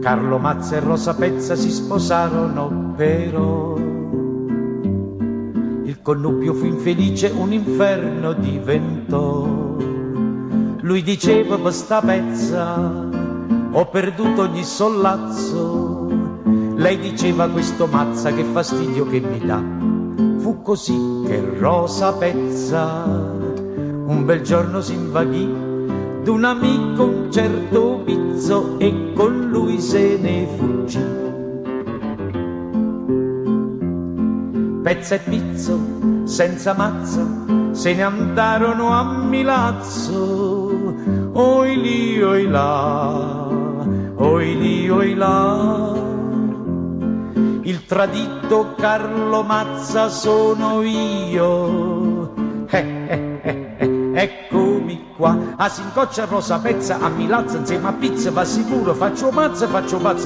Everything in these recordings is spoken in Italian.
Carlo Mazza e Rosa Pezza si sposarono, però il connubio fu infelice, un inferno diventò. Lui diceva per sta pezza ho perduto ogni sollazzo, lei diceva questo Mazza che fastidio che mi dà. Fu così che Rosa Pezza un bel giorno si invaghì d'un amico un certo Pizzo e con lui se ne fuggì. Pezza e Pizzo senza Mazza se ne andarono a Milazzo. Oi lì, oi là, oi lì, oi là. Il tradito Carlo Mazza sono io. Eccomi qua. A Sincoccia Rosa Pezza, a Milazzo insieme a Pizza, va sicuro, faccio pazzo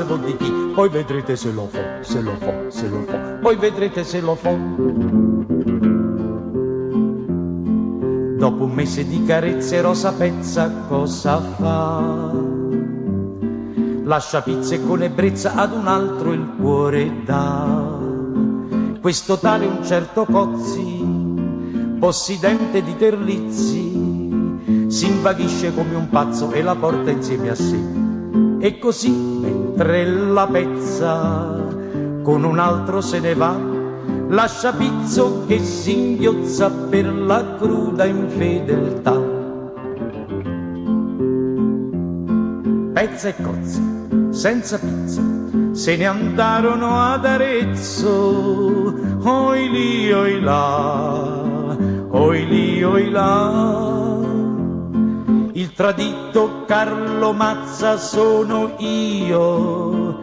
con di chi. Poi vedrete se lo fo, se lo fo, se lo fo. Poi vedrete se lo fo. Dopo un mese di carezze Rosa Pezza cosa fa? Lascia Pizza e con ebbrezza ad un altro il cuore dà. Questo tale un certo Cozzi, possidente di Terlizzi, si invaghisce come un pazzo e la porta insieme a sé. E così mentre la Pezza con un altro se ne va, lascia Pizzo che si inghiozza per la cruda infedeltà. Pezza e Cozzi senza Pizza se ne andarono ad Arezzo. Oi lì, oi là, oi lì, oi là. Il tradito Carlo Mazza sono io.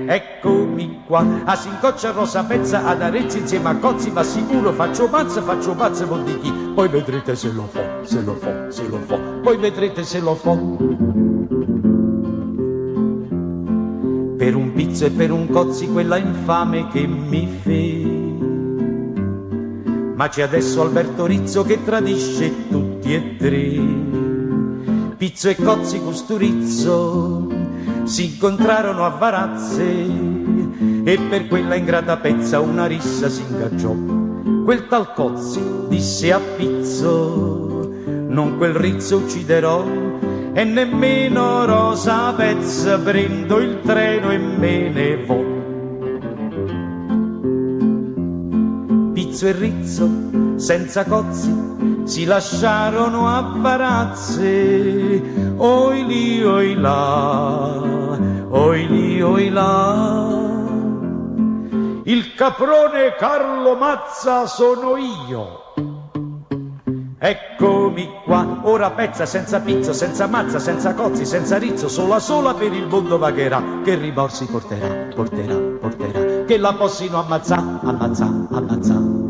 Eccomi qua. A Sincoccia Rosa Pezza ad Arezzo insieme a Cozzi va sicuro, faccio pazzo con di chi. Poi vedrete se lo fo, se lo fo, se lo fo. Poi vedrete se lo fo. Per un Pizzo e per un Cozzi quella infame che mi fe. Ma c'è adesso Alberto Rizzo che tradisce tutti e tre. Pizzo e Cozzi Custurizzo si incontrarono a Varazze e per quella ingrata Pezza una rissa si ingaggiò. Quel tal Cozzi disse a Pizzo non quel Rizzo ucciderò e nemmeno Rosa Pezza, prendo il treno e me ne vo. Pizzo e Rizzo senza Cozzi si lasciarono a Varazze. Oi lì, oi là, oi lì, oi là. Il caprone Carlo Mazza sono io. Eccomi qua. Ora Pezza senza Pizzo, senza Mazza, senza Cozzi, senza Rizzo, sola sola per il mondo vagherà. Che rimorsi porterà, porterà, porterà. Che la possino ammazzà, ammazzà, ammazzà.